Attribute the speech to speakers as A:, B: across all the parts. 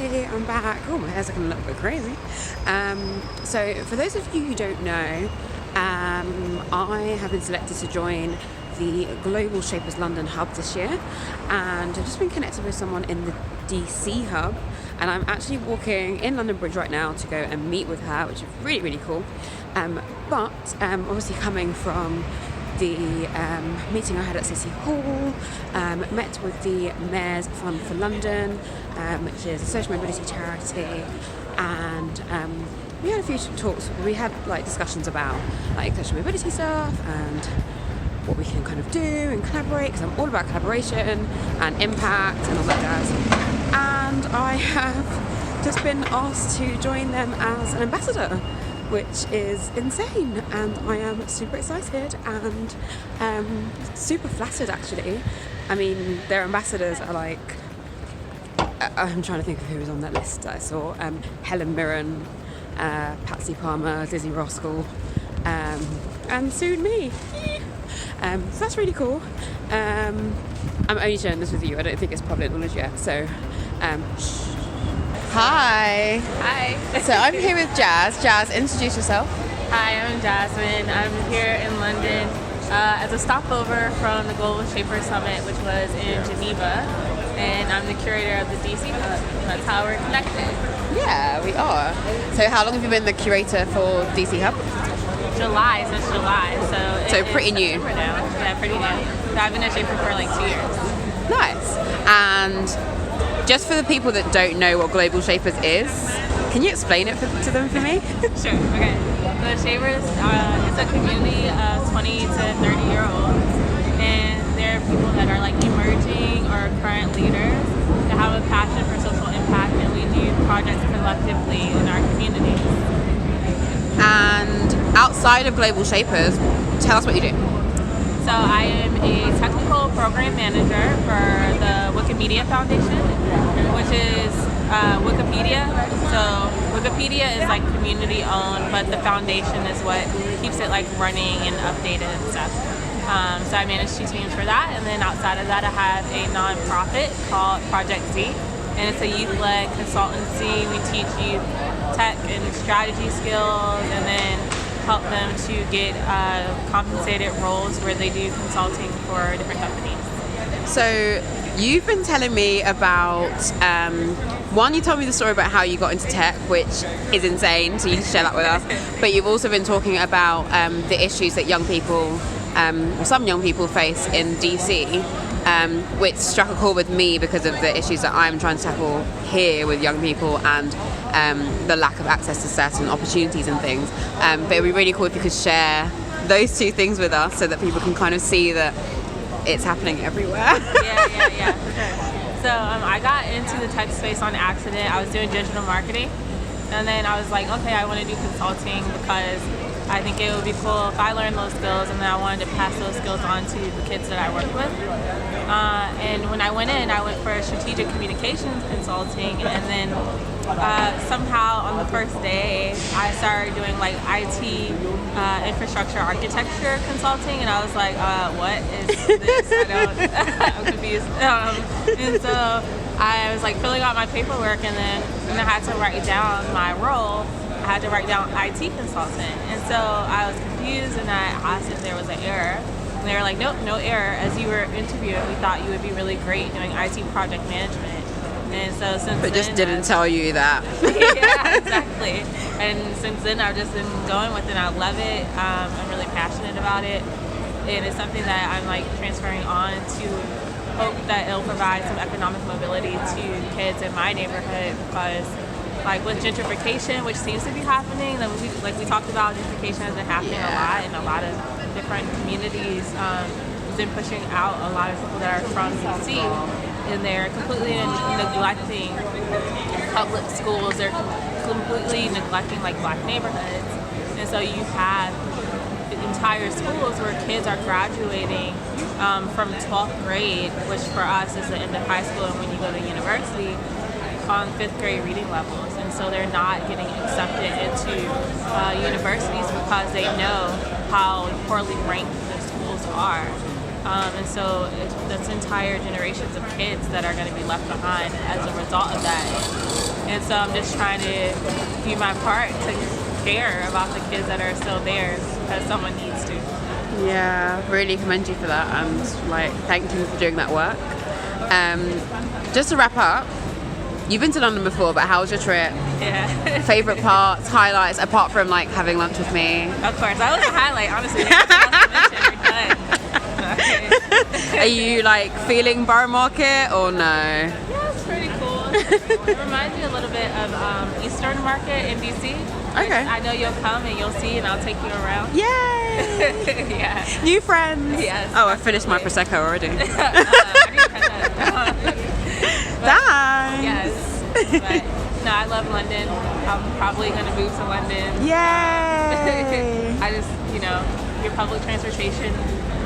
A: Hey, I'm back. Oh, my hair's looking a little bit crazy. So for those of you who don't know, I have been selected to join the Global Shapers London hub this year, and I've just been connected with someone in the DC hub, and I'm actually walking in London Bridge right now to go and meet with her, which is really, really cool. But obviously coming from the meeting I had at City Hall, met with the Mayor's Fund for London, which is a social mobility charity, and we had a few talks. We had discussions about social mobility stuff and what we can kind of do and collaborate, because I'm all about collaboration and impact and all that jazz. And I have just been asked to join them as an ambassador, which is insane, and I am super excited and super flattered actually. I mean, their ambassadors are I'm trying to think of who was on that list that I saw. Helen Mirren, Patsy Palmer, Lizzie Roskell, and soon me. So that's really cool. I'm only sharing this with you. I don't think it's public knowledge yet, so
B: Hi.
C: Hi.
B: So I'm here with Jazz. Jazz, introduce yourself.
C: Hi, I'm Jasmine. I'm here in London as a stopover from the Global Shaper Summit, which was in Geneva, and I'm the curator of the DC Hub. That's how we're connected.
B: Yeah, we are. So how long have you been the curator for DC Hub?
C: Since July.
B: So pretty new.
C: Now. Yeah, pretty new. So I've been at Shaper for 2 years.
B: Nice. And just for the people that don't know what Global Shapers is, can you explain it to them for me?
C: Sure. Okay. So Shapers is a community of 20 to 30-year-olds, and they're people that are emerging or current leaders that have a passion for social impact, and we do projects collectively in our communities.
B: And outside of Global Shapers, tell us what you do.
C: So I am a technical program manager for the Wikimedia Foundation, which is Wikipedia. So Wikipedia is community owned, but the foundation is what keeps it running and updated and stuff. So I manage 2 teams for that, and then outside of that I have a nonprofit called Project Z, and it's a youth-led consultancy. We teach youth tech and strategy skills, and then help them to get compensated roles where they do consulting for different companies.
B: So you've been telling me about, one, you told me the story about how you got into tech, which is insane, so you need to share that with us. But you've also been talking about the issues that young people, or some young people face in DC, which struck a chord with me because of the issues that I'm trying to tackle here with young people and the lack of access to certain opportunities and things. But it would be really cool if you could share those 2 things with us so that people can kind of see that it's happening everywhere.
C: Yeah, for sure. So I got into the tech space on accident. I was doing digital marketing, and then I was like, okay, I want to do consulting because I think it would be cool if I learned those skills, and then I wanted to pass those skills on to the kids that I work with. And when I went in, I went for strategic communications consulting, and then somehow on the first day, I started doing IT infrastructure architecture consulting, and I was like, what is this? I'm confused. And so I was filling out my paperwork, and then when I had to write down my role, I had to write down IT consultant. And so I was confused, and I asked if there was an error. And they were like, nope, no error. As you were interviewing, we thought you would be really great doing IT project management. And so since
B: But just didn't tell you that.
C: Yeah, exactly. And since then, I've just been going with it, and I love it. I'm really passionate about it. And it's something that I'm transferring on to hope that it'll provide some economic mobility to kids in my neighborhood, because with gentrification, which seems to be happening, we talked about, gentrification has been happening a lot in a lot of different communities. It's been pushing out a lot of people that are from DC, and they're completely neglecting public schools. They're completely neglecting Black neighborhoods, and so you have entire schools where kids are graduating from 12th grade, which for us is the end of high school, and when you go to university, on 5th grade reading levels. And so they're not getting accepted into universities because they know how poorly ranked the schools are. And so that's entire generations of kids that are going to be left behind as a result of that. And so I'm just trying to do my part to care about the kids that are still there as someone needs to.
B: Yeah, really commend you for that, and like thank you for doing that work. Just to wrap up, you've been to London before, but how was your trip?
C: Yeah.
B: Favorite parts, highlights, apart from like having lunch with me?
C: Of course, that was a highlight, honestly.
B: Are you like feeling Borough Market or no?
C: Yeah, it's pretty cool. It reminds me a little bit of Eastern Market in DC.
B: Okay.
C: I know you'll come and you'll see, and I'll take you around.
B: Yay!
C: Yeah.
B: New friends.
C: Yes.
B: Oh, I finished my prosecco already.
C: I didn't catch that.
B: Thanks.
C: Yes. But no, I love London. I'm probably gonna move to London.
B: Yay!
C: I just, your public transportation.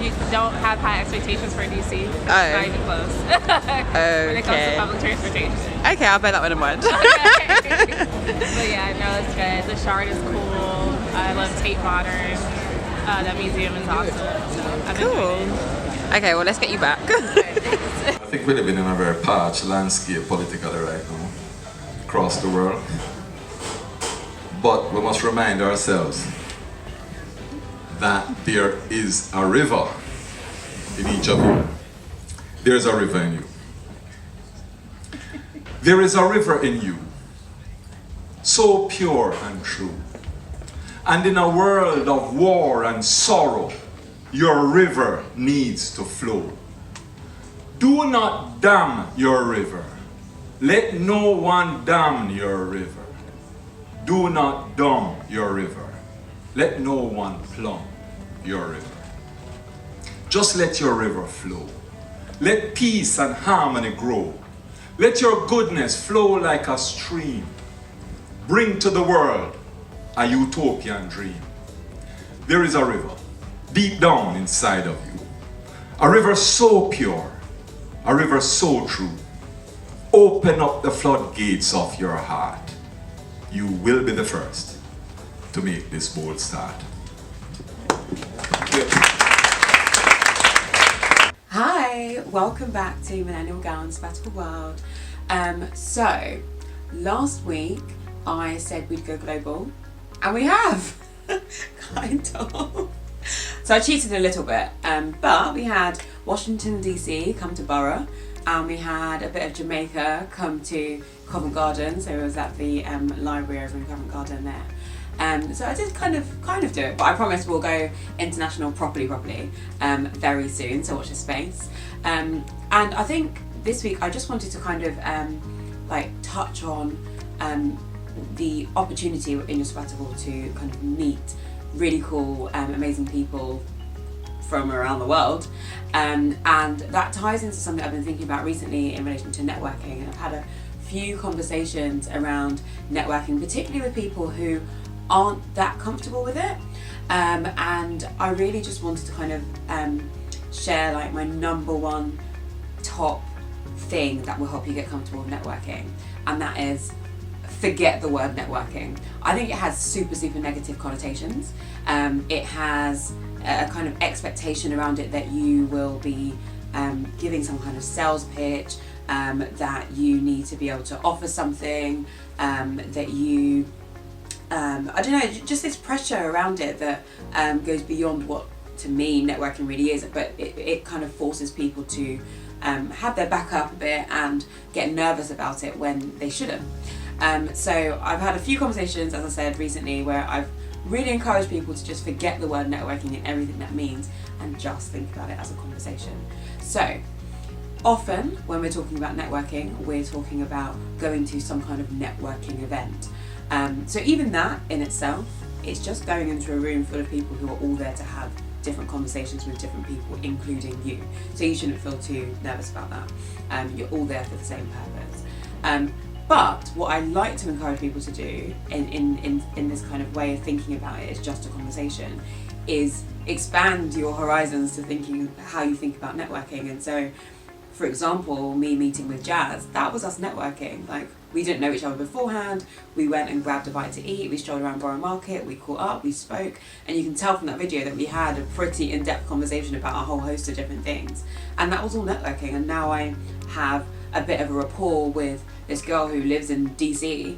C: You don't have high expectations for DC. It's not even close. When it comes to public transportation.
B: Okay, I'll bear that one in mind.
C: But yeah, no, it's good. The Shard is cool. I love Tate Modern. That museum is awesome. So I've enjoyed it.
B: Okay, well, let's get you back.
D: I think we're living in a very parched landscape politically right now, across the world. But we must remind ourselves that there is a river in each of you. There is a river in you. There is a river in you, so pure and true. And in a world of war and sorrow, your river needs to flow. Do not dam your river. Let no one dam your river. Do not dumb your river. Let no one plumb your river. Just let your river flow. Let peace and harmony grow. Let your goodness flow like a stream. Bring to the world a utopian dream. There is a river deep down inside of you. A river so pure, a river so true. Open up the floodgates of your heart. You will be the first to make this bold start.
A: Hi, welcome back to Millennial Girl in Sabbatical World. So, last week I said we'd go global, and we have, kind of. So I cheated a little bit, but we had Washington DC come to Borough, and we had a bit of Jamaica come to Covent Garden. So it was at the library over in Covent Garden there. So I did kind of do it, but I promise we'll go international properly very soon. So watch this space. And I think this week I just wanted to kind of touch on the opportunity in your sabbatical to kind of meet really cool, amazing people from around the world, and that ties into something I've been thinking about recently in relation to networking. And I've had a few conversations around networking, particularly with people who aren't that comfortable with it, and I really just wanted to kind of share like my number one top thing that will help you get comfortable with networking, and that is forget the word networking. I think it has super negative connotations. It has a kind of expectation around it that you will be giving some kind of sales pitch, that you need to be able to offer something, that you I don't know, just this pressure around it that goes beyond what to me networking really is, but it kind of forces people to have their back up a bit and get nervous about it when they shouldn't. So I've had a few conversations, as I said, recently where I've really encouraged people to just forget the word networking and everything that means and just think about it as a conversation. So often when we're talking about networking, we're talking about going to some kind of networking event. So even that in itself, it's just going into a room full of people who are all there to have different conversations with different people, including you. So you shouldn't feel too nervous about that. You're all there for the same purpose. But what I like to encourage people to do in this kind of way of thinking about it, it's just a conversation, is expand your horizons to thinking how you think about networking. And so for example, me meeting with Jazz, that was us networking. Like, we didn't know each other beforehand. We went and grabbed a bite to eat. We strolled around Borough Market. We caught up. We spoke. And you can tell from that video that we had a pretty in-depth conversation about a whole host of different things. And that was all networking. And now I have a bit of a rapport with this girl who lives in DC,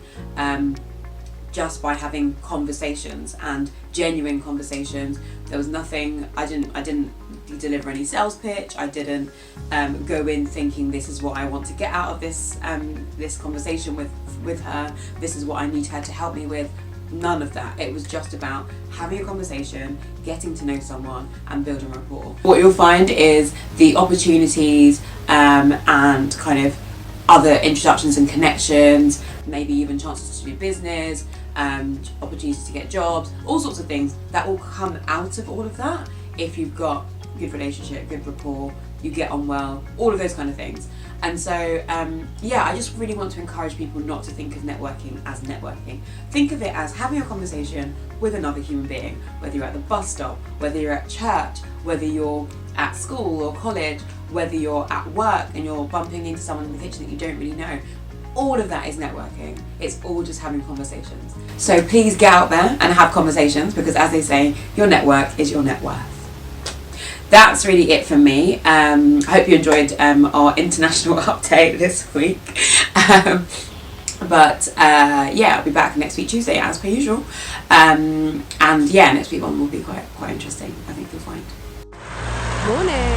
A: just by having conversations and genuine conversations. There was nothing, I didn't deliver any sales pitch. I didn't go in thinking this is what I want to get out of this this conversation with her. This is what I need her to help me with. None of that. It was just about having a conversation, getting to know someone, and building rapport. What you'll find is the opportunities and kind of other introductions and connections, maybe even chances to do business, opportunities to get jobs, all sorts of things that will come out of all of that if you've got good relationship, good rapport, you get on well, all of those kind of things. And so I just really want to encourage people not to think of networking as networking. Think of it as having a conversation with another human being, whether you're at the bus stop, whether you're at church, whether you're at school or college, whether you're at work and you're bumping into someone in the kitchen that you don't really know. All of that is networking. It's all just having conversations. So please get out there and have conversations, because as they say, your network is your net worth. That's really it from me. I hope you enjoyed our international update this week. I'll be back next week Tuesday as per usual. Next week one will be quite interesting, I think you'll find.
B: Morning.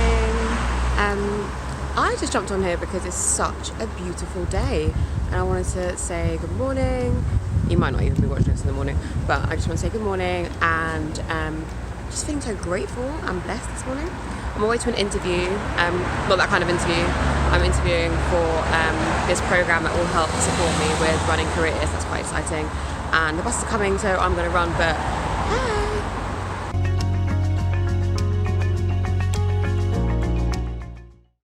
B: I just jumped on here because it's such a beautiful day, and I wanted to say good morning. You might not even be watching this in the morning, but I just want to say good morning and just feeling so grateful and blessed this morning. I'm on my way to an interview, not that kind of interview. I'm interviewing for this program that will help support me with running careers. That's quite exciting. And the bus is coming, so I'm going to run, but